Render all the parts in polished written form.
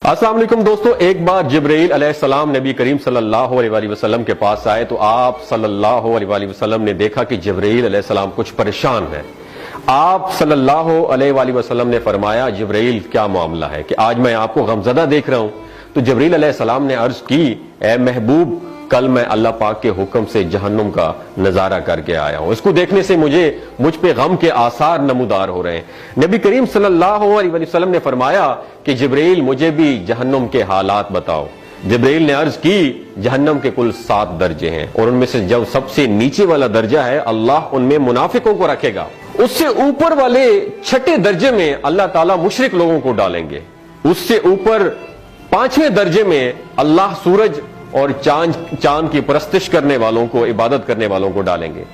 السلام علیکم دوستو، ایک بار جبرائیل علیہ السلام نبی کریم صلی اللہ علیہ وسلم کے پاس آئے تو آپ صلی اللہ علیہ وسلم نے دیکھا کہ جبرائیل علیہ السلام کچھ پریشان ہے۔ آپ صلی اللہ علیہ وسلم نے فرمایا جبرائیل کیا معاملہ ہے کہ آج میں آپ کو غمزدہ دیکھ رہا ہوں؟ تو جبرائیل علیہ السلام نے عرض کی اے محبوب، کل میں اللہ پاک کے حکم سے جہنم کا نظارہ کر کے آیا ہوں، اس کو دیکھنے سے مجھ پہ غم کے آثار نمودار ہو رہے ہیں۔ نبی کریم صلی اللہ علیہ وسلم نے فرمایا کہ جبرائیل مجھے بھی جہنم کے حالات بتاؤ۔ جبرائیل نے عرض کی جہنم کے کل 7 درجے ہیں اور ان میں سے جو سب سے نیچے والا درجہ ہے اللہ ان میں منافقوں کو رکھے گا، اس سے اوپر والے 6 درجے میں اللہ تعالیٰ مشرک لوگوں کو ڈالیں گے، اس سے اوپر 5ویں درجے میں اللہ سورج اور چاند کی پرستش کرنے والوں کو، عبادت کرنے والوں کو ڈالیں گے،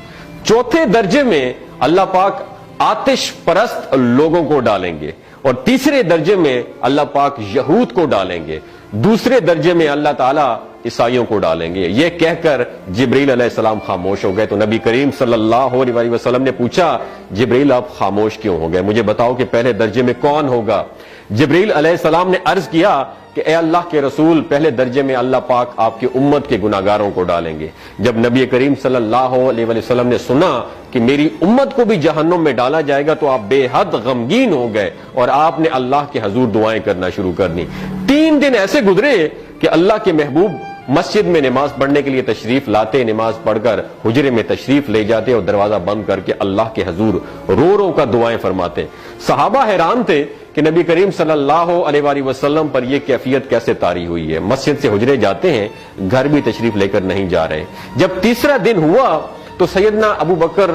4تھے درجے میں اللہ پاک آتش پرست لوگوں کو ڈالیں گے، اور 3رے درجے میں اللہ پاک یہود کو ڈالیں گے، 2 درجے میں اللہ تعالیٰ عیسائیوں کو ڈالیں گے۔ یہ کہہ کر جبرائیل علیہ السلام خاموش ہو گئے تو نبی کریم صلی اللہ علیہ وسلم نے پوچھا جبرائیل آپ خاموش کیوں ہو گئے؟ مجھے بتاؤ کہ پہلے درجے میں کون ہوگا؟ جبرائیل علیہ السلام نے عرض کیا کہ اے اللہ کے رسول، پہلے درجے میں اللہ پاک آپ کی امت کے گناہگاروں کو ڈالیں گے۔ جب نبی کریم صلی اللہ علیہ وسلم نے سنا کہ میری امت کو بھی جہنم میں ڈالا جائے گا تو آپ بے حد غمگین ہو گئے اور آپ نے اللہ کے حضور دعائیں کرنا شروع کر دی۔ 3 دن ایسے گزرے کہ اللہ کے محبوب مسجد میں نماز پڑھنے کے لیے تشریف لاتے، نماز پڑھ کر حجرے میں تشریف لے جاتے اور دروازہ بند کر کے اللہ کے حضور رو رو کر دعائیں فرماتے۔ صحابہ حیران تھے کہ نبی کریم صلی اللہ علیہ وسلم پر یہ کیفیت کیسے طاری ہوئی ہے، مسجد سے حجرے جاتے ہیں، گھر بھی تشریف لے کر نہیں جا رہے۔ جب 3را دن ہوا تو سیدنا ابو بکر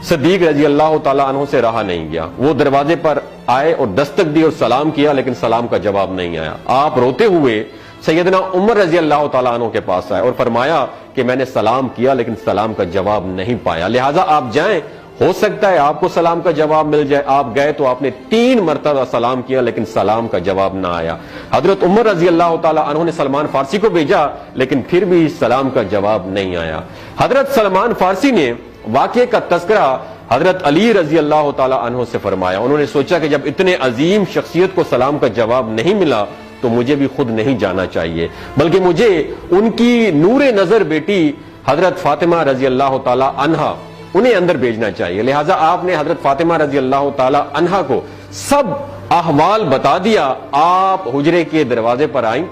صدیق رضی اللہ تعالیٰ عنہ سے رہا نہیں گیا، وہ دروازے پر آئے اور دستک دی اور سلام کیا لیکن سلام کا جواب نہیں آیا۔ آپ روتے ہوئے سیدنا عمر رضی اللہ تعالیٰ عنہ کے پاس آئے اور فرمایا کہ میں نے سلام کیا لیکن سلام کا جواب نہیں پایا، لہٰذا آپ جائیں، ہو سکتا ہے آپ کو سلام کا جواب مل جائے۔ آپ گئے تو آپ نے 3 مرتبہ سلام کیا لیکن سلام کا جواب نہ آیا۔ حضرت عمر رضی اللہ تعالیٰ عنہ نے سلمان فارسی کو بھیجا لیکن پھر بھی سلام کا جواب نہیں آیا۔ حضرت سلمان فارسی نے واقعے کا تذکرہ حضرت علی رضی اللہ تعالیٰ عنہ سے فرمایا۔ انہوں نے سوچا کہ جب اتنے عظیم شخصیت کو سلام کا جواب نہیں ملا تو مجھے بھی خود نہیں جانا چاہیے، بلکہ مجھے ان کی نور نظر بیٹی حضرت فاطمہ رضی اللہ تعالیٰ عنہا انہیں اندر بھیجنا چاہیے۔ لہٰذا آپ نے حضرت فاطمہ رضی اللہ تعالیٰ عنہا کو سب احوال بتا دیا۔ آپ حجرے کے دروازے پر آئیں،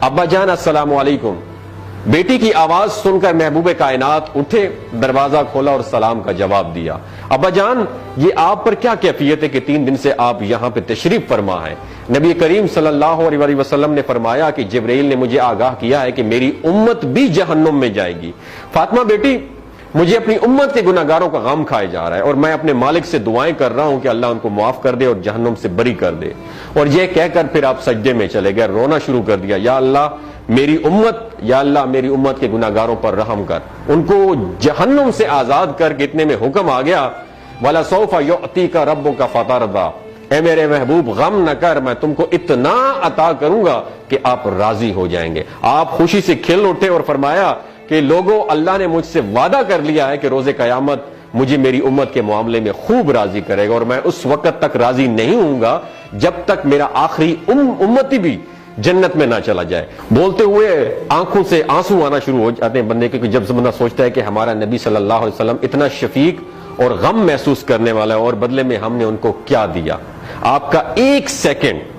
ابا جان السلام علیکم، بیٹی کی آواز سن کر محبوب کائنات اٹھے، دروازہ کھولا اور سلام کا جواب دیا۔ ابا جان یہ آپ پر کیا کیفیت ہے کہ 3 دن سے آپ یہاں پہ تشریف فرما ہے؟ نبی کریم صلی اللہ علیہ وسلم نے فرمایا کہ جبرائیل نے مجھے آگاہ کیا ہے کہ میری امت بھی جہنم میں جائے گی۔ فاطمہ بیٹی، مجھے اپنی امت کے گناہگاروں کا غم کھائے جا رہا ہے اور میں اپنے مالک سے دعائیں کر رہا ہوں کہ اللہ ان کو معاف کر دے اور جہنم سے بری کر دے۔ اور یہ کہہ کر پھر آپ سجدے میں چلے گئے، رونا شروع کر دیا، یا اللہ میری امت کے گناہگاروں پر رحم کر، ان کو جہنم سے آزاد کر کے اتنے میں حکم آ گیا وَلَسَوْفَ يُعْطِيكَ رَبُّكَ فَتَرْضَىٰ، اے میرے محبوب غم نہ کر، میں تم کو اتنا عطا کروں گا کہ آپ راضی ہو جائیں گے۔ آپ خوشی سے کھل اٹھے اور فرمایا کہ لوگوں، اللہ نے مجھ سے وعدہ کر لیا ہے کہ روز قیامت مجھے میری امت کے معاملے میں خوب راضی کرے گا، اور میں اس وقت تک راضی نہیں ہوں گا جب تک میرا آخری امتی بھی جنت میں نہ چلا جائے۔ بولتے ہوئے آنکھوں سے آنسو آنا شروع ہو جاتے ہیں بندے کے، جب بندہ سوچتا ہے کہ ہمارا نبی صلی اللہ علیہ وسلم اتنا شفیق اور غم محسوس کرنے والا ہے اور بدلے میں ہم نے ان کو کیا دیا۔ آپ کا 1 سیکنڈ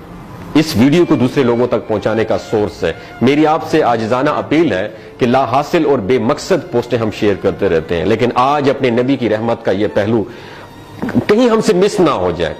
اس ویڈیو کو دوسرے لوگوں تک پہنچانے کا سورس ہے۔ میری آپ سے عاجزانہ اپیل ہے کہ لا حاصل اور بے مقصد پوسٹیں ہم شیئر کرتے رہتے ہیں، لیکن آج اپنے نبی کی رحمت کا یہ پہلو کہیں ہم سے مس نہ ہو جائے۔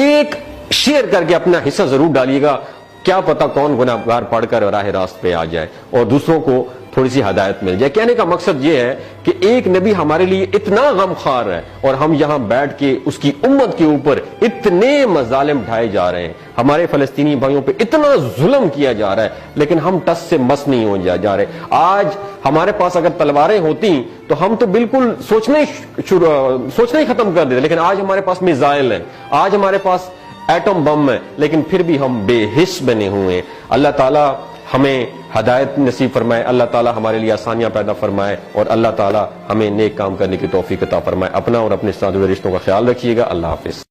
ایک شیئر کر کے اپنا حصہ ضرور ڈالیے گا، کیا پتا کون گناہگار پڑھ کر راہ راست پہ آ جائے اور دوسروں کو تھوڑی سی ہدایت مل جائے۔ کہنے کا مقصد یہ ہے کہ ایک نبی ہمارے لیے اتنا غم خوار ہے اور ہم یہاں بیٹھ کے اس کی امت کے اوپر اتنے مظالم ڈھائے جا رہے ہیں، ہمارے فلسطینی بھائیوں پہ اتنا ظلم کیا جا رہا ہے، لیکن ہم ٹس سے مس نہیں ہو جا رہے۔ آج ہمارے پاس اگر تلواریں ہوتی تو ہم تو بالکل سوچنا ہی ختم کر دیتے، لیکن آج ہمارے پاس میزائل ہیں، آج ہمارے پاس ایٹم بم ہے، لیکن پھر بھی ہم بے حس بنے ہوئے ہیں۔ اللہ تعالیٰ ہمیں ہدایت نصیب فرمائے، اللہ تعالیٰ ہمارے لیے آسانیاں پیدا فرمائے اور اللہ تعالیٰ ہمیں نیک کام کرنے کی توفیق عطا فرمائے۔ اپنا اور اپنے ساتھ ہوئے رشتوں کا خیال رکھیے گا۔ اللہ حافظ۔